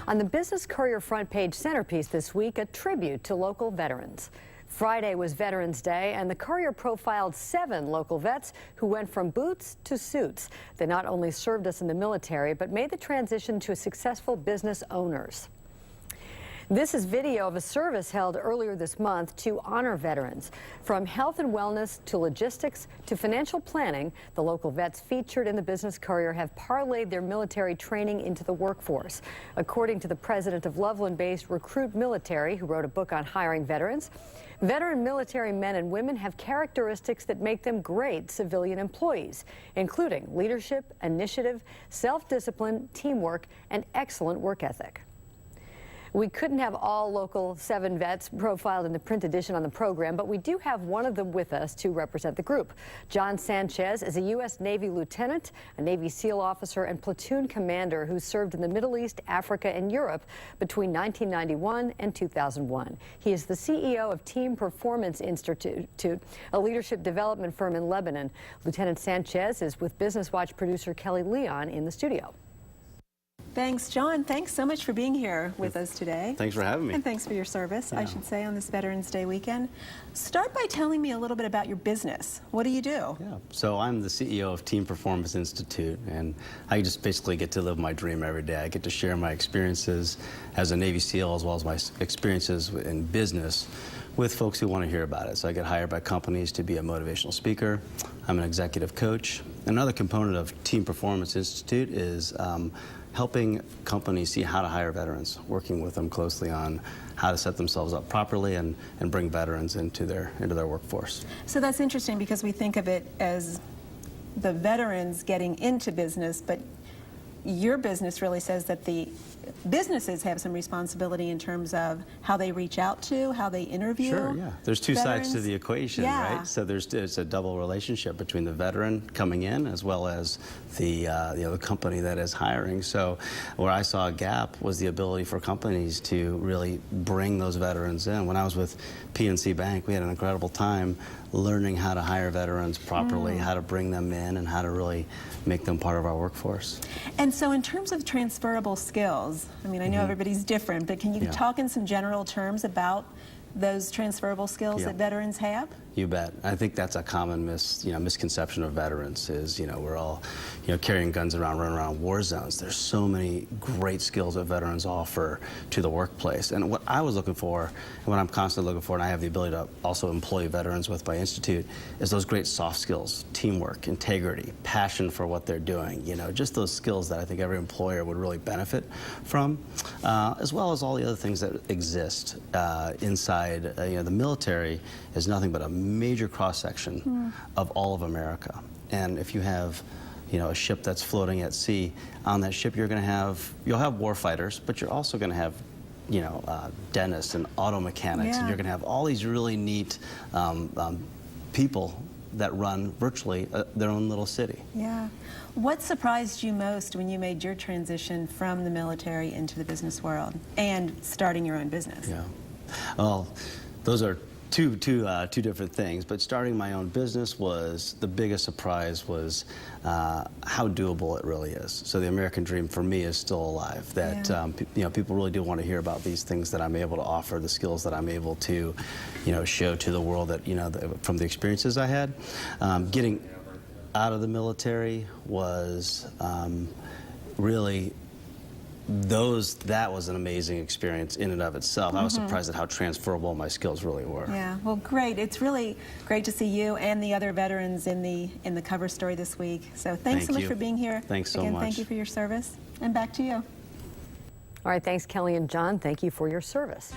On the Business Courier front page centerpiece this week, a tribute to local veterans. Friday was Veterans Day, and the Courier profiled 7 local vets who went from boots to suits. They not only served us in the military, but made the transition to successful business owners. This is video of a service held earlier this month to honor veterans. From health and wellness to logistics to financial planning, the local vets featured in the Business Courier have parlayed their military training into the workforce. According to the president of Loveland-based Recruit Military, who wrote a book on hiring veterans, veteran military men and women have characteristics that make them great civilian employees, including leadership, initiative, self-discipline, teamwork, and excellent work ethic. We couldn't have all local 7 vets profiled in the print edition on the program, but we do have one of them with us to represent the group. John Sanchez is a U.S. Navy lieutenant, a Navy SEAL officer, and platoon commander who served in the Middle East, Africa, and Europe between 1991 and 2001. He is the CEO of Team Performance Institute, a leadership development firm in Lebanon. Lieutenant Sanchez is with Business Watch producer Kelly Leon in the studio. Thanks, John. Thanks so much for being here with us today. Thanks for having me. And thanks for your service, I should say, on this Veterans Day weekend. Start by telling me a little bit about your business. What do you do? Yeah, so I'm the CEO of Team Performance Institute, and I just basically get to live my dream every day. I get to share my experiences as a Navy SEAL as well as my experiences in business with folks who want to hear about it. So I get hired by companies to be a motivational speaker. I'm an executive coach. Another component of Team Performance Institute is helping companies see how to hire veterans, working with them closely on how to set themselves up properly and bring veterans into their workforce. So that's interesting because we think of it as the veterans getting into business, but your business really says that the businesses have some responsibility in terms of how they reach out to, how they interview. Sure, yeah. There's two veterans. sides to the equation, right? So there's a double relationship between the veteran coming in as well as the the company that is hiring. So where I saw a gap was the ability for companies to really bring those veterans in. When I was with PNC Bank, we had an incredible time learning how to hire veterans properly, how to bring them in, and how to really make them part of our workforce. And so in terms of transferable skills, I mean, I know everybody's different, but can you talk in some general terms about those transferable skills that veterans have? You bet. I think that's a common misconception of veterans is, we're all, carrying guns around, running around war zones. There's so many great skills that veterans offer to the workplace. And what I was looking for, and what I'm constantly looking for, and I have the ability to also employ veterans with my institute, is those great soft skills, teamwork, integrity, passion for what they're doing, just those skills that I think every employer would really benefit from, as well as all the other things that exist inside. The military is nothing but a major cross-section of all of America. And if you have, a ship that's floating at sea, on that ship you'll have war fighters, but you're also going to have, dentists and auto mechanics, and you're going to have all these really neat people that run virtually their own little city. Yeah. What surprised you most when you made your transition from the military into the business world and starting your own business? Yeah. Well, those are two different things, but starting my own business was the biggest surprise was how doable it really is. So the American dream for me is still alive. That people really do want to hear about these things that I'm able to offer, the skills that I'm able to, show to the world that from the experiences I had. Getting out of the military was really. That was an amazing experience in and of itself. I was surprised at how transferable my skills really were. Yeah, well, great. It's really great to see you and the other veterans in the cover story this week. So thanks so much for being here. Thanks so much. Again, thank you for your service. And back to you. All right, thanks, Kelly and John. Thank you for your service.